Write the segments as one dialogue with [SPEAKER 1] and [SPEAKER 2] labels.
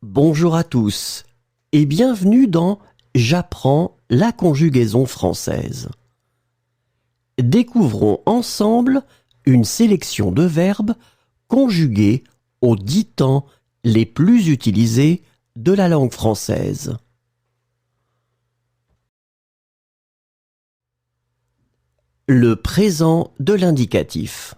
[SPEAKER 1] Bonjour à tous et bienvenue dans J'apprends la conjugaison française. Découvrons ensemble une sélection de verbes conjugués aux 10 temps les plus utilisés de la langue française. Le présent de l'indicatif.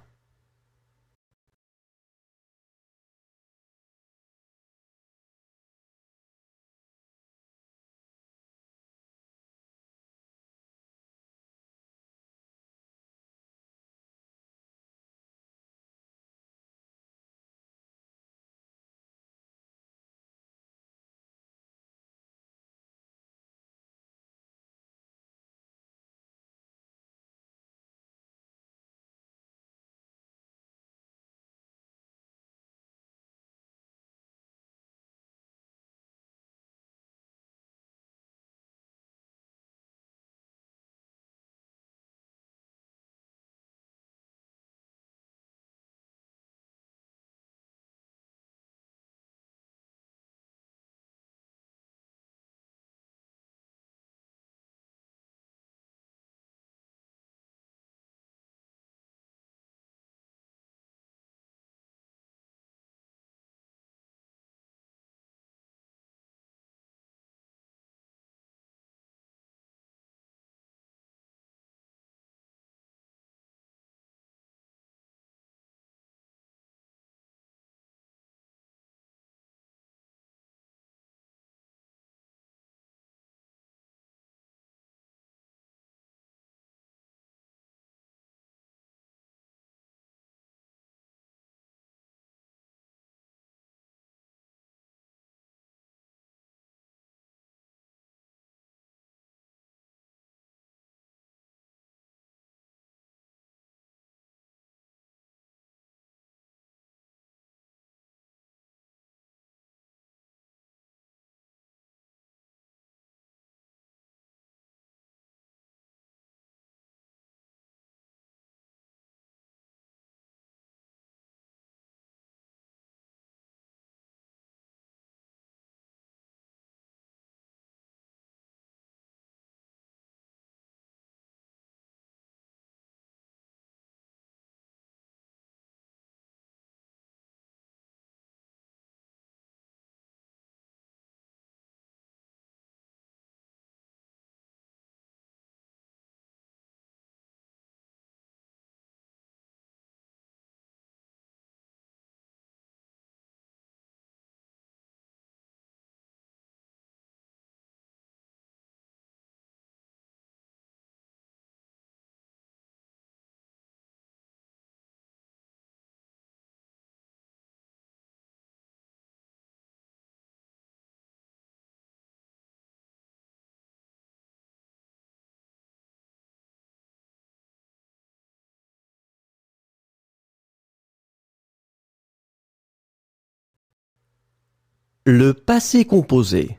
[SPEAKER 1] Le passé composé.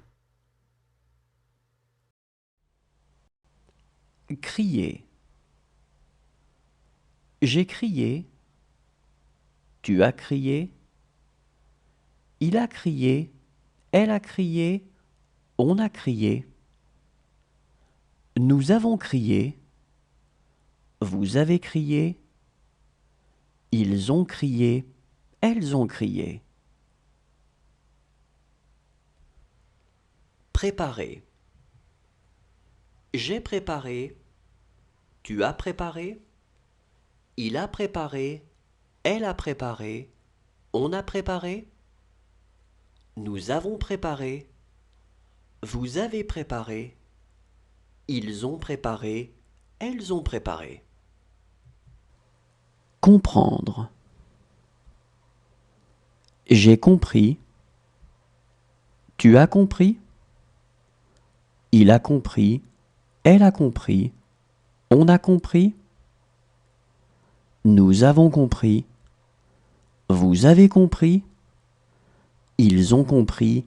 [SPEAKER 1] Crier. J'ai crié. Tu as crié. Il a crié. Elle a crié. On a crié. Nous avons crié. Vous avez crié. Ils ont crié. Elles ont crié. Préparer. J'ai préparé. Tu as préparé. Il a préparé. Elle a préparé. On a préparé. Nous avons préparé. Vous avez préparé. Ils ont préparé. Elles ont préparé. Comprendre. J'ai compris. Tu as compris. Il a compris. Elle a compris. On a compris. Nous avons compris. Vous avez compris. Ils ont compris.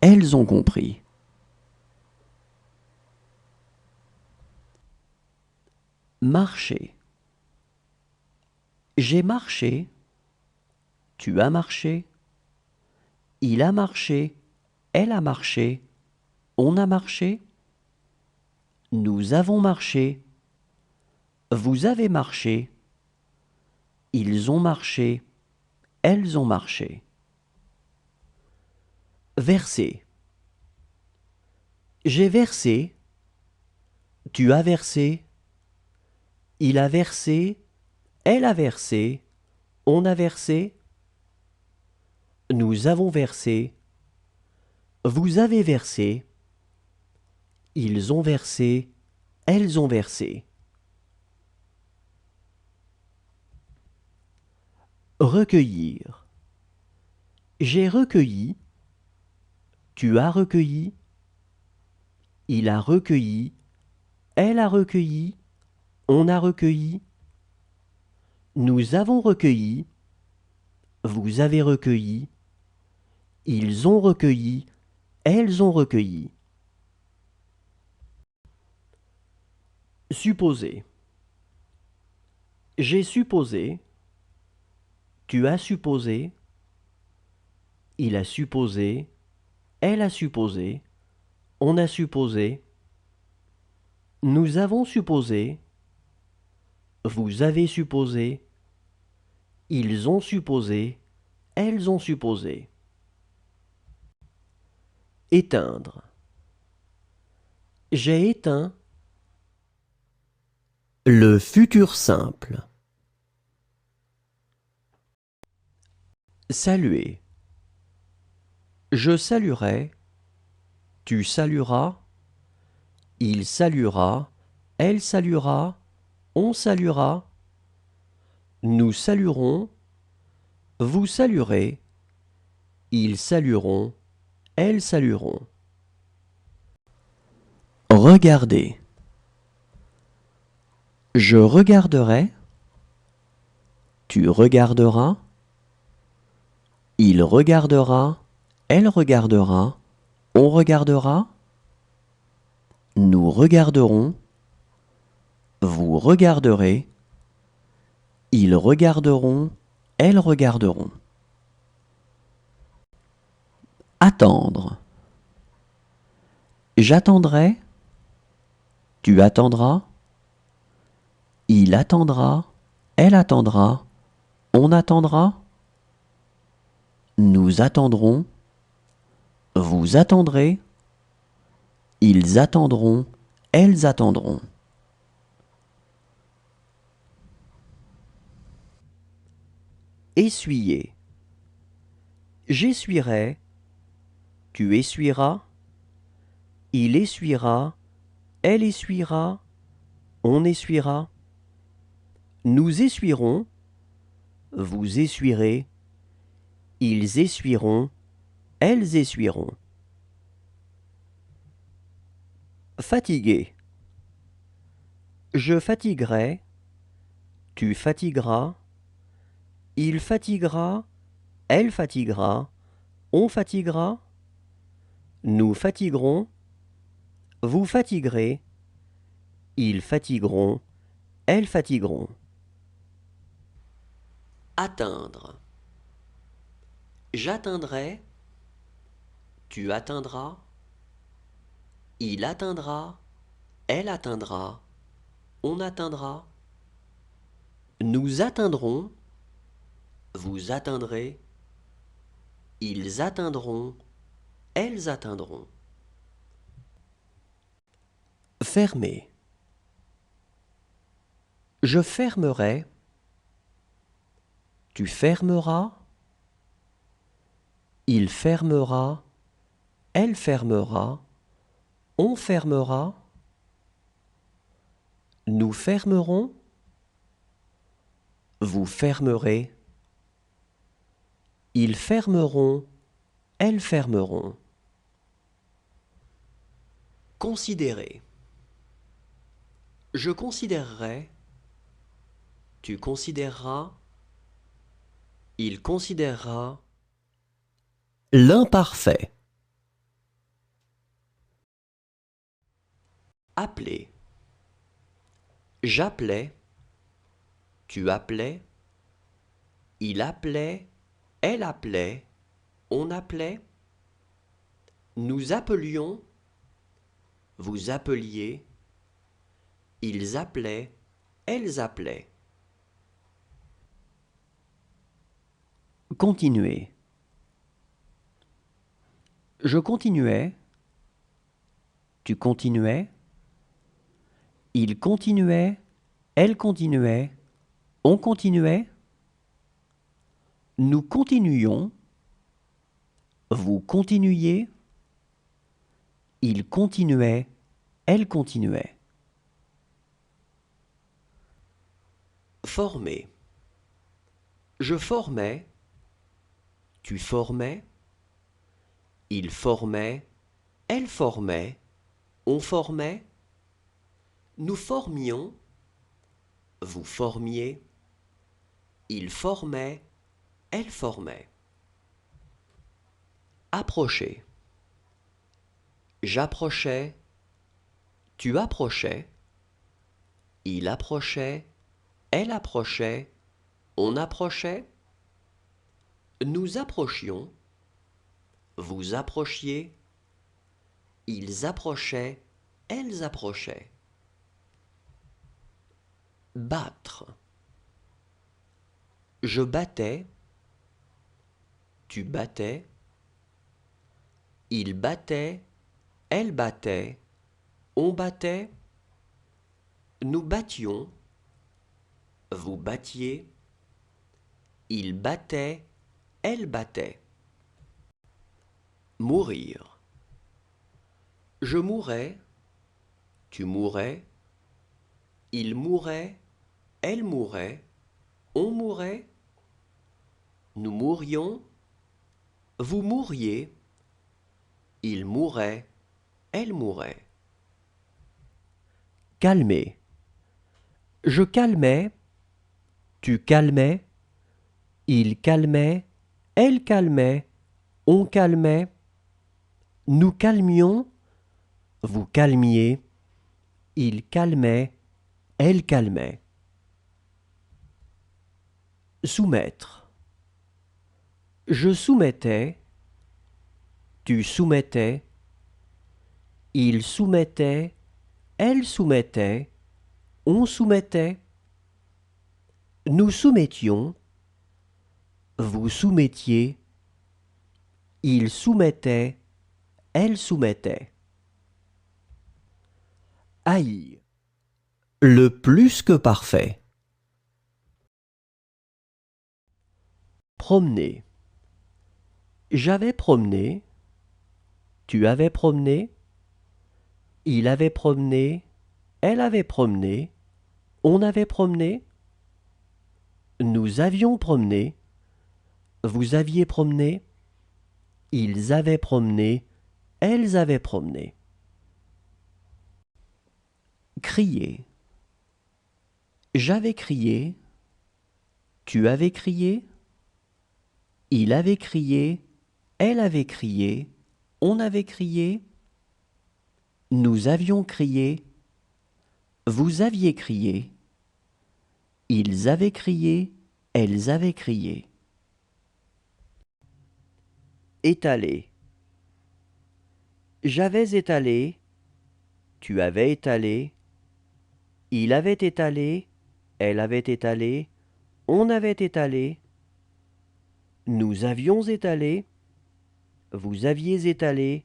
[SPEAKER 1] Elles ont compris. Marcher. J'ai marché. Tu as marché. Il a marché. Elle a marché. On a marché. Nous avons marché. Vous avez marché. Ils ont marché. Elles ont marché. Verser. J'ai versé. Tu as versé. Il a versé. Elle a versé. On a versé. Nous avons versé. Vous avez versé. Ils ont versé. Elles ont versé. Recueillir. J'ai recueilli. Tu as recueilli. Il a recueilli. Elle a recueilli. On a recueilli. Nous avons recueilli. Vous avez recueilli. Ils ont recueilli. Elles ont recueilli. Supposer. J'ai supposé. Tu as supposé. Il a supposé. Elle a supposé. On a supposé. Nous avons supposé. Vous avez supposé. Ils ont supposé. Elles ont supposé. Éteindre. J'ai éteint. Le futur simple. Saluer. Je saluerai. Tu salueras. Il saluera. Elle saluera. On saluera. Nous saluerons. Vous saluerez. Ils salueront. Elles salueront. Regardez. Je regarderai. Tu regarderas. Il regardera. Elle regardera. On regardera. Nous regarderons. Vous regarderez. Ils regarderont. Elles regarderont. Attendre. J'attendrai. Tu attendras. Il attendra. Elle attendra. On attendra. Nous attendrons. Vous attendrez. Ils attendront. Elles attendront. Essuyer. J'essuierai. Tu essuieras. Il essuiera. Elle essuiera. On essuiera. Nous essuierons. Vous essuierez. Ils essuieront. Elles essuieront. Fatiguer. Je fatiguerai. Tu fatigueras. Il fatiguera. Elle fatiguera. On fatiguera. Nous fatiguerons. Vous fatiguerez. Ils fatigueront. Elles fatigueront. Atteindre. J'atteindrai. Tu atteindras. Il atteindra. Elle atteindra. On atteindra. Nous atteindrons. Vous atteindrez. Ils atteindront. Elles atteindront. Fermer. Je fermerai. Tu fermeras. Il fermera. Elle fermera. On fermera. Nous fermerons. Vous fermerez. Ils fermeront. Elles fermeront. Considérer. Je considérerai. Tu considéreras. Il considérera. L'imparfait. Appeler. J'appelais. Tu appelais. Il appelait. Elle appelait. On appelait. Nous appelions, vous appeliez, ils appelaient, elles appelaient. Continuer. Je continuais, tu continuais, il continuait, elle continuait, on continuait, nous continuions, vous continuiez, il continuait, elle continuait. Former. Je formais, tu formais, il formait, elle formait, on formait, nous formions, vous formiez, il formait, elle formait. Approcher. J'approchais, tu approchais, il approchait, elle approchait, on approchait, nous approchions, vous approchiez, ils approchaient, elles approchaient. Battre. Je battais, tu battais, il battait, elle battait, on battait, nous battions, vous battiez, il battait, elle battait. Mourir. Je mourais, tu mourais, il mourait, elle mourait, on mourait, nous mourions, vous mouriez, il mourait, elle mourait. Calmer. Je calmais, tu calmais, il calmait, elle calmait, on calmait, nous calmions, vous calmiez, il calmait, elle calmait. Soumettre. Je soumettais, tu soumettais, il soumettait, elle soumettait, on soumettait, nous soumettions, vous soumettiez, il soumettait, elle soumettait. Haïr. Le plus que parfait. Promener. J'avais promené, tu avais promené, il avait promené, elle avait promené, on avait promené, nous avions promené, vous aviez promené, ils avaient promené, elles avaient promené. Crier. J'avais crié, tu avais crié, il avait crié, elle avait crié, on avait crié, nous avions crié, vous aviez crié, ils avaient crié, elles avaient crié. Étaler. J'avais étalé, tu avais étalé, il avait étalé, elle avait étalé, on avait étalé, nous avions étalé, vous aviez étalé,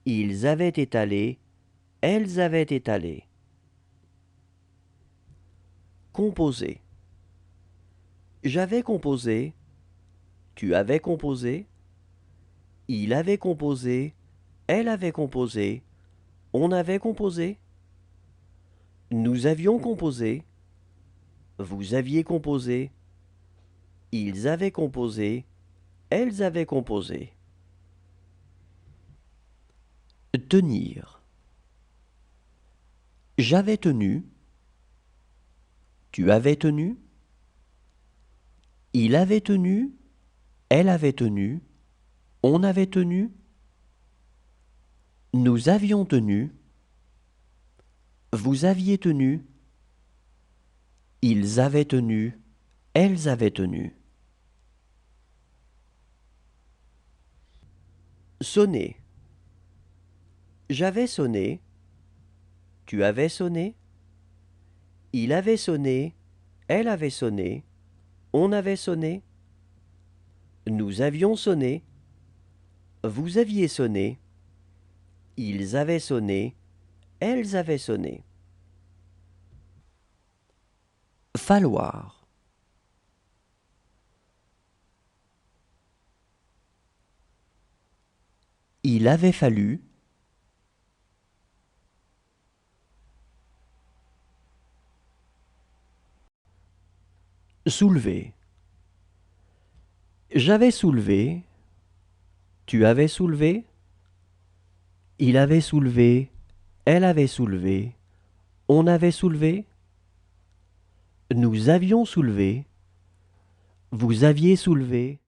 [SPEAKER 1] ils avaient étalé, elles avaient étalé. Composer. J'avais composé, tu avais composé, il avait composé, elle avait composé, on avait composé, nous avions composé, vous aviez composé, ils avaient composé, elles avaient composé. Tenir. J'avais tenu, tu avais tenu, il avait tenu, elle avait tenu, on avait tenu, nous avions tenu, vous aviez tenu, ils avaient tenu, elles avaient tenu. Sonner. J'avais sonné. Tu avais sonné. Il avait sonné. Elle avait sonné. On avait sonné. Nous avions sonné. Vous aviez sonné. Ils avaient sonné. Elles avaient sonné. Falloir. Il avait fallu. Soulever. J'avais soulevé. Tu avais soulevé. Il avait soulevé. Elle avait soulevé. On avait soulevé. Nous avions soulevé. Vous aviez soulevé.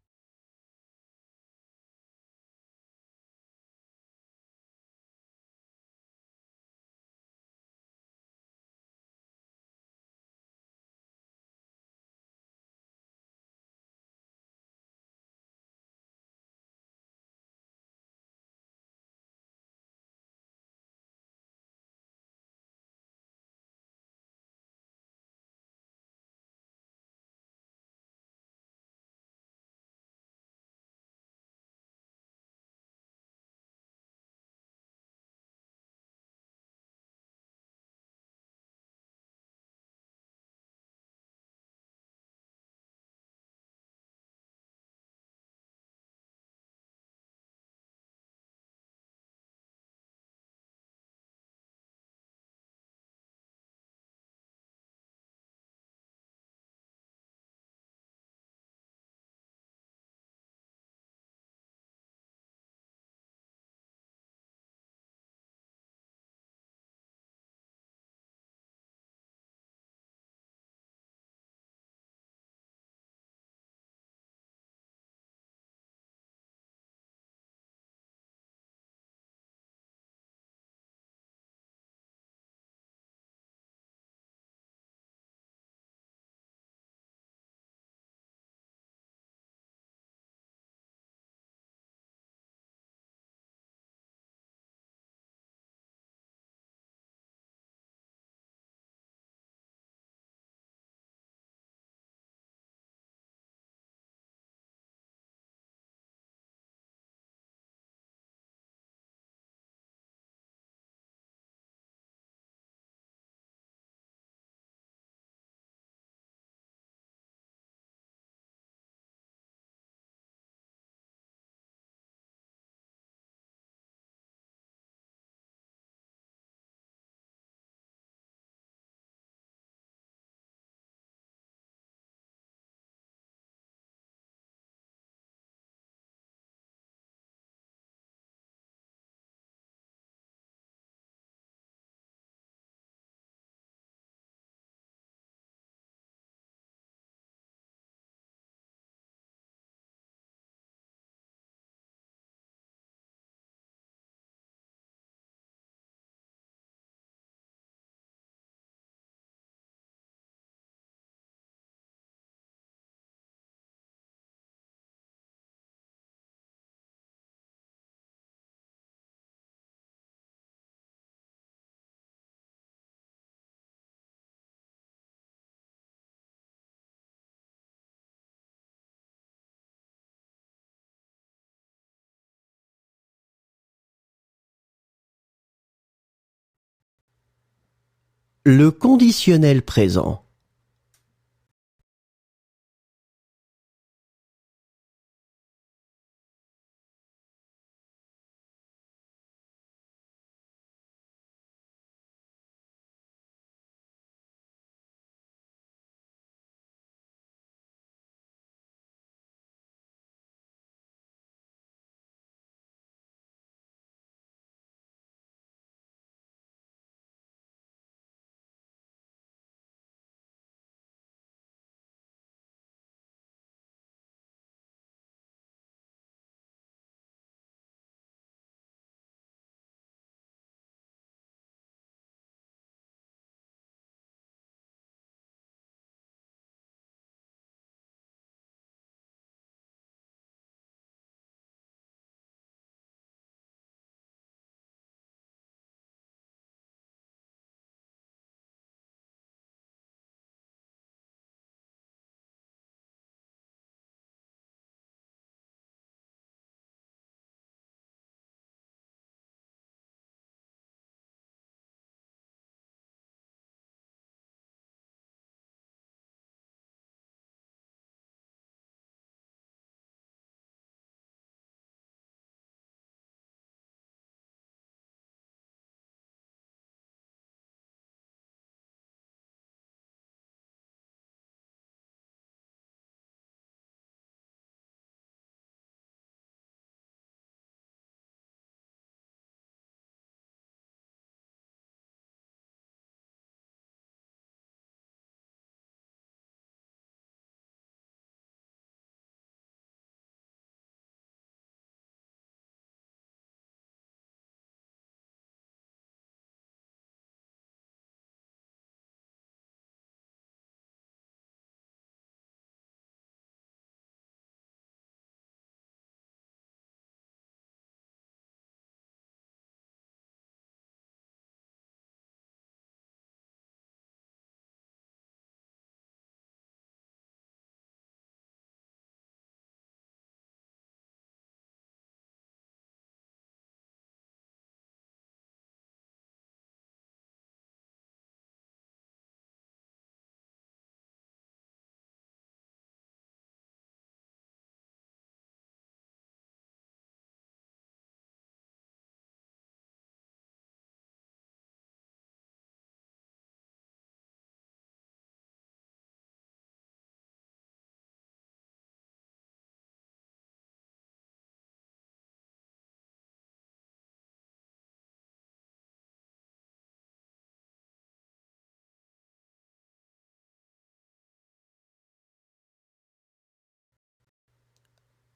[SPEAKER 1] Le conditionnel présent.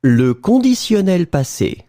[SPEAKER 1] Le conditionnel passé.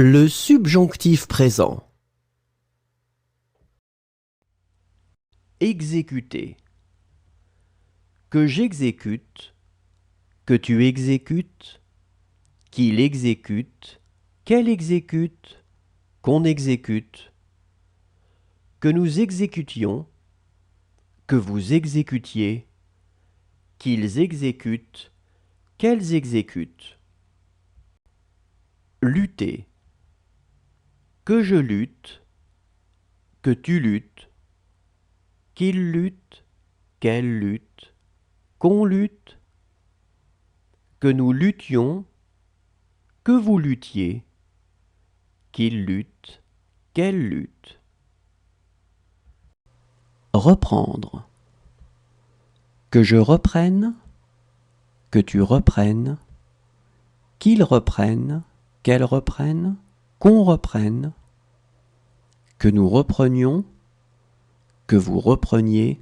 [SPEAKER 1] Le subjonctif présent. Exécuter. Que j'exécute, que tu exécutes, qu'il exécute, qu'elle exécute, qu'on exécute, que nous exécutions, que vous exécutiez, qu'ils exécutent, qu'elles exécutent. Lutter. Que je lutte, que tu luttes, qu'il lutte, qu'elle lutte, qu'on lutte, que nous luttions, que vous luttiez, qu'il lutte, qu'elle lutte. Reprendre. Que je reprenne, que tu reprennes, qu'il reprenne, qu'elle reprenne, qu'on reprenne, que nous reprenions, que vous repreniez,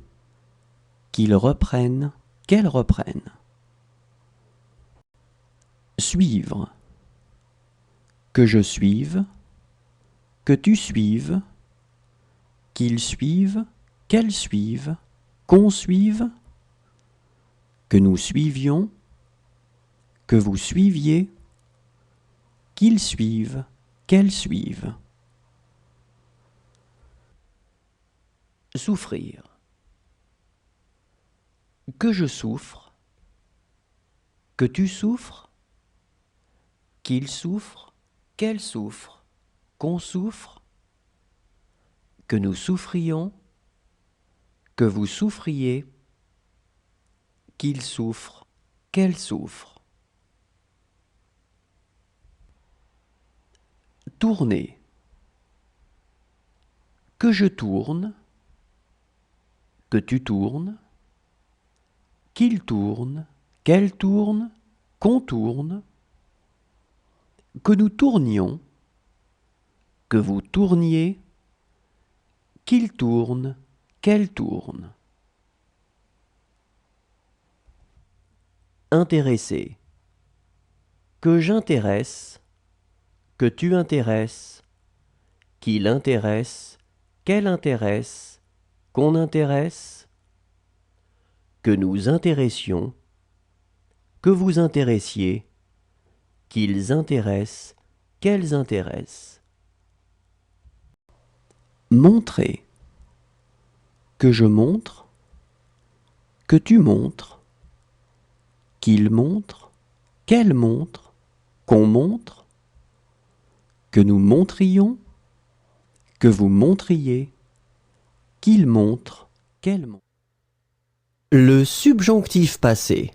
[SPEAKER 1] qu'ils reprennent, qu'elles reprennent. Suivre. Que je suive, que tu suives, qu'ils suivent, qu'elles suivent, qu'on suive, que nous suivions, que vous suiviez, qu'ils suivent, qu'elles suivent. Souffrir. Que je souffre, que tu souffres, qu'il souffre, qu'elle souffre, qu'on souffre, que nous souffrions, que vous souffriez, qu'il souffre, qu'elle souffre. Tourner. Que je tourne, que tu tournes, qu'il tourne, qu'elle tourne, qu'on tourne, que nous tournions, que vous tourniez, qu'il tourne, qu'elle tourne. Intéresser. Que j'intéresse, que tu intéresses, qu'il intéresse, qu'elle intéresse, qu'on intéresse, que nous intéressions, que vous intéressiez, qu'ils intéressent, qu'elles intéressent. Montrer. Que je montre, que tu montres, qu'il montre, qu'elle montre, qu'on montre, que nous montrions, que vous montriez, qu'il montre, qu'elle montre. Le subjonctif passé.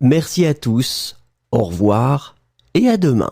[SPEAKER 1] Merci à tous, au revoir et à demain.